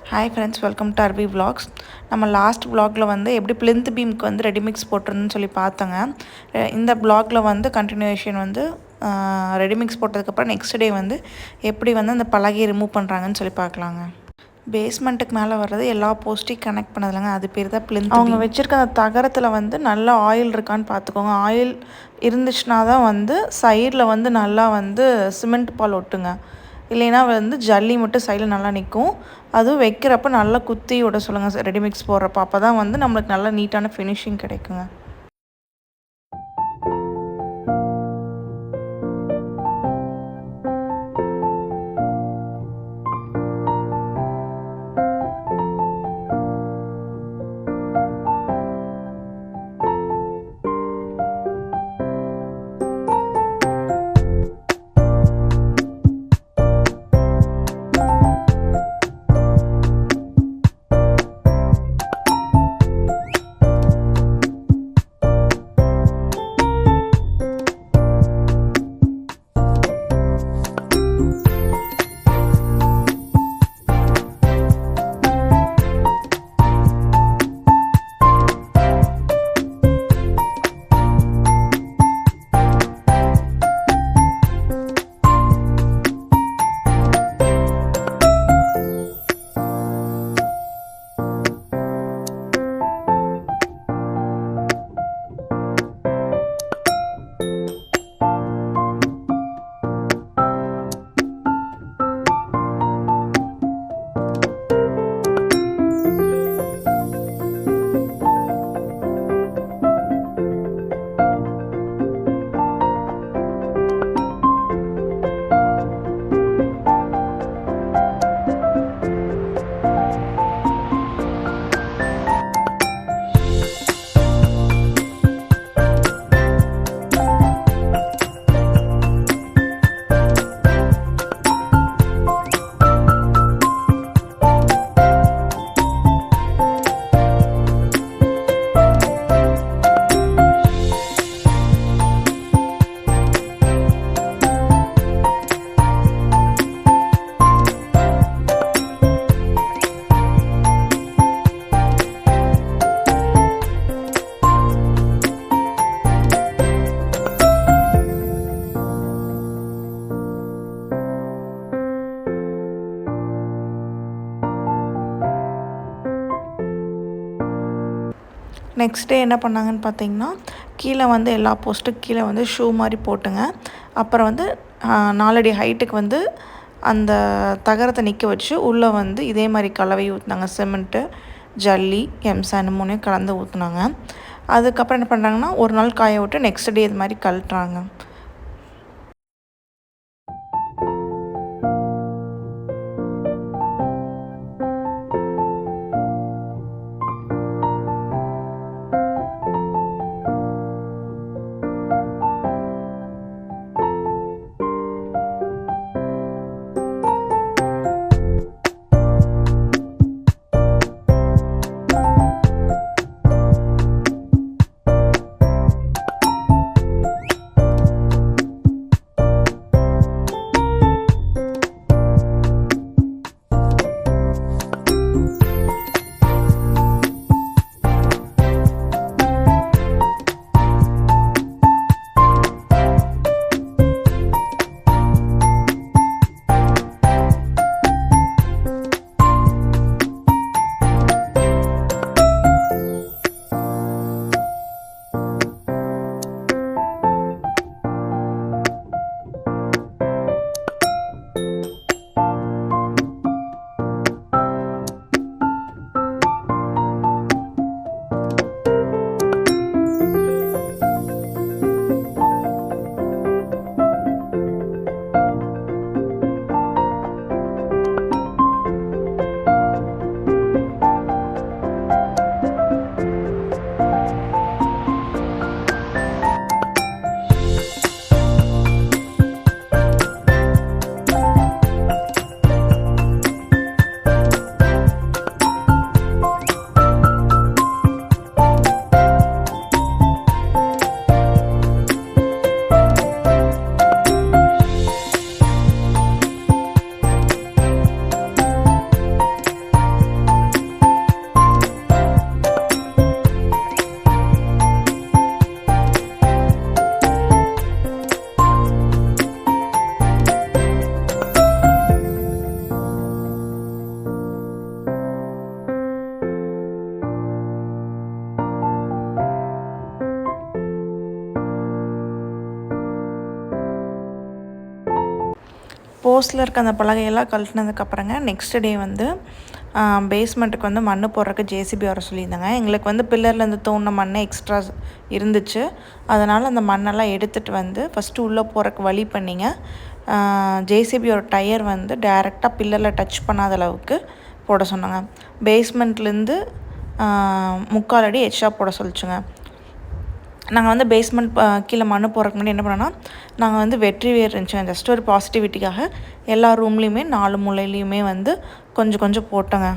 Hi friends, welcome to அர்வி vlogs. நம்ம last விலாகில் வந்து எப்படி பிளிந்த் பீம்க்கு வந்து ரெடிமிக்ஸ் போட்டிருந்துன்னு சொல்லி பார்த்தோங்க. இந்த விலாகில் வந்து கண்டினியூஷன் வந்து ரெடிமிக்ஸ் போட்டதுக்கப்புறம் நெக்ஸ்ட் டே வந்து எப்படி வந்து அந்த பலகையை ரிமூவ் பண்ணுறாங்கன்னு சொல்லி பார்க்கலாங்க. பேஸ்மெண்ட்டுக்கு மேலே வர்றது எல்லா போஸ்ட்டையும் கனெக்ட் பண்ணதில்லைங்க, அது பேர் தான் பிளிந்த். அவங்க வச்சுருக்க அந்த தகரத்தில் வந்து நல்லா ஆயில் இருக்கான்னு பார்த்துக்கோங்க. ஆயில் இருந்துச்சுன்னா தான் வந்து சைடில் வந்து நல்லா வந்து சிமெண்ட் பால் ஒட்டுங்க. இல்லைன்னா வந்து ஜல்லி மட்டும் சைடில் நல்லா நிற்கும். அதுவும் வைக்கிறப்ப நல்லா குத்தி விட சொல்லுங்கள் ரெடிமிக்ஸ் போடுறப்ப. அப்போ தான் வந்து நம்மளுக்கு நல்லா நீட்டான ஃபினிஷிங் கிடைக்குங்க. நெக்ஸ்ட் டே என்ன பண்ணாங்கன்னு பார்த்தீங்கன்னா, கீழே வந்து எல்லா போஸ்ட்டுக்கு கீழே வந்து ஷூ மாதிரி போட்டுங்க. அப்புறம் வந்து 4 அடி ஹைட்டுக்கு வந்து அந்த தகரத்தை நிற்க வச்சு உள்ளே வந்து இதே மாதிரி கலவை ஊற்றுனாங்க. சிமெண்ட்டு, ஜல்லி, எம்சாண்ட் 3 கலந்து ஊற்றுனாங்க. அதுக்கப்புறம் என்ன பண்ணுறாங்கன்னா, ஒரு நாள் காய விட்டு நெக்ஸ்ட் டே இது மாதிரி கழட்டுறாங்க. போஸ்ட்டில் இருக்க அந்த பலகையெல்லாம் கழட்டினதுக்கப்புறங்க நெக்ஸ்ட் டே வந்து பேஸ்மெண்ட்டுக்கு வந்து மண் போடுறதுக்கு ஜேசிபி வர சொல்லியிருந்தாங்க. எங்களுக்கு வந்து பில்லர்லேருந்து தோணுன மண் எக்ஸ்ட்ரா இருந்துச்சு. அதனால் அந்த மண்ணெல்லாம் எடுத்துகிட்டு வந்து ஃபஸ்ட்டு உள்ளே போகிறக்கு வழி பண்ணிங்க. ஜேசிபியோட டயர் வந்து டைரெக்டாக பில்லரில் டச் பண்ணாத அளவுக்கு போட சொன்னாங்க. பேஸ்மெண்ட்லேருந்து 3/4 அடி எக்ஸ்ட்ரா போட சொல்லிச்சுங்க. நாங்கள் வந்து பேஸ்மெண்ட் கீழே மண் போடுறதுக்கு முன்னாடி என்ன பண்ணோன்னா, நாங்கள் வந்து வெற்றி வேர் இருந்துச்சுங்க. ஜஸ்ட் ஒரு பாசிட்டிவிட்டிக்காக எல்லா ரூம்லேயுமே 4 மூலையிலையுமே வந்து கொஞ்சம் கொஞ்சம் போட்டோங்க.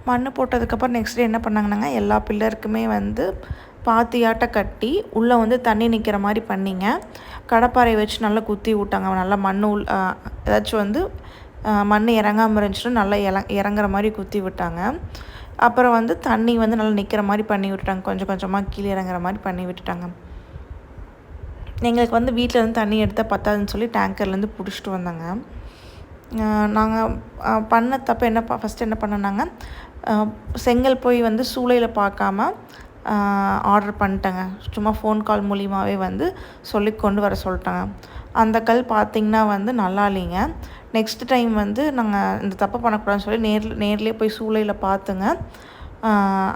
மண் போட்டதுக்கப்புறம் நெக்ஸ்ட் டே என்ன பண்ணாங்கன்னாங்க, எல்லா பில்லருக்குமே வந்து பாத்தியாட்ட கட்டி உள்ளே வந்து தண்ணி நிற்கிற மாதிரி பண்ணிங்க. கடப்பாறை வச்சு நல்லா குத்தி விட்டாங்க. நல்லா மண் ஏதாச்சும் வந்து மண் இறங்காமல் இருந்துச்சுன்னா நல்லா இறங்குற மாதிரி குத்தி விட்டாங்க. அப்புறம் வந்து தண்ணி வந்து நல்லா நிற்கிற மாதிரி பண்ணி விட்டுட்டாங்க. கொஞ்சம் கொஞ்சமாக கீழே இறங்குற மாதிரி பண்ணி விட்டுட்டாங்க. எங்களுக்கு வந்து வீட்டில் இருந்து தண்ணி எடுத்தால் பத்தாதுன்னு சொல்லி டேங்கர்லேருந்து பிடிச்சிட்டு வந்தாங்க. நாங்கள் பண்ண தப்பு ஃபஸ்ட்டு என்ன பண்ணனாங்க, செங்கல் போய் வந்து சூளையில் பார்க்காம ஆர்டர் பண்ணிட்டேங்க. சும்மா ஃபோன் கால் மூலியமாகவே வந்து சொல்லி கொண்டு வர சொல்லிட்டாங்க. அந்த கல் பார்த்திங்கன்னா வந்து நல்லா இல்லைங்க. நெக்ஸ்ட் டைம் வந்து நாங்கள் இந்த தப்பை பண்ணக்கூடாதுன்னு சொல்லி நேர்லேயே போய் சூளையில் பார்த்துங்க.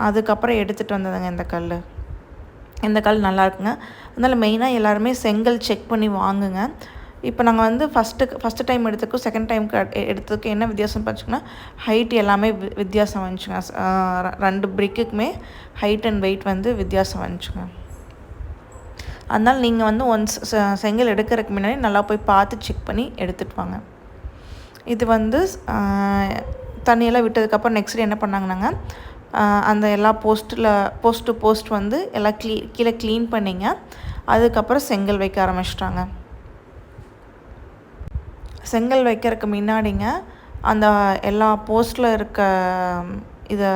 அதுக்கப்புறம் எடுத்துகிட்டு வந்ததுங்க இந்த கல் நல்லா இருக்குங்க. அதனால் மெயினாக எல்லாருமே செங்கல் செக் பண்ணி வாங்குங்க. இப்போ நாங்கள் வந்து ஃபஸ்ட்டு டைம் எடுத்ததுக்கும் செகண்ட் டைம் எடுத்ததுக்கும் என்ன வித்தியாசம் பார்த்திங்கன்னா, ஹைட் எல்லாமே வித்தியாசம் வந்துச்சுங்க. 2 பிரிக்குக்குமே ஹைட் அண்ட் வெயிட் வந்து வித்தியாசம் வந்துச்சுங்க. அதனால் நீங்கள் வந்து ஒன்ஸ் செங்கல் எடுக்கிறதுக்கு முன்னாடி நல்லா போய் பார்த்து செக் பண்ணி எடுத்துகிட்டு வாங்க. இது வந்து தண்ணியெல்லாம் விட்டதுக்கப்புறம் நெக்ஸ்ட் டே என்ன பண்ணாங்கன்னாங்க, அந்த எல்லா போஸ்ட் வந்து எல்லாம் கீழே க்ளீன் பண்ணிங்க. அதுக்கப்புறம் செங்கல் வைக்க ஆரம்பிச்சிட்டாங்க. செங்கல் வைக்கிறதுக்கு முன்னாடிங்க அந்த எல்லா போஸ்ட்டில் இருக்க இதை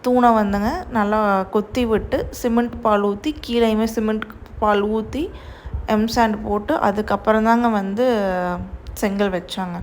தூணை வந்துங்க நல்லா கொத்தி விட்டு சிமெண்ட் பால் ஊற்றி, கீழேயுமே சிமெண்ட் பால் ஊற்றி எம்சாண்ட் போட்டு அதுக்கப்புறம் தாங்க வந்து செங்கல் வச்சாங்க.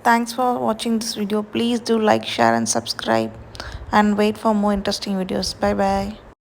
Thanks for watching this video. Please do like, share and subscribe and wait for more interesting videos. Bye bye.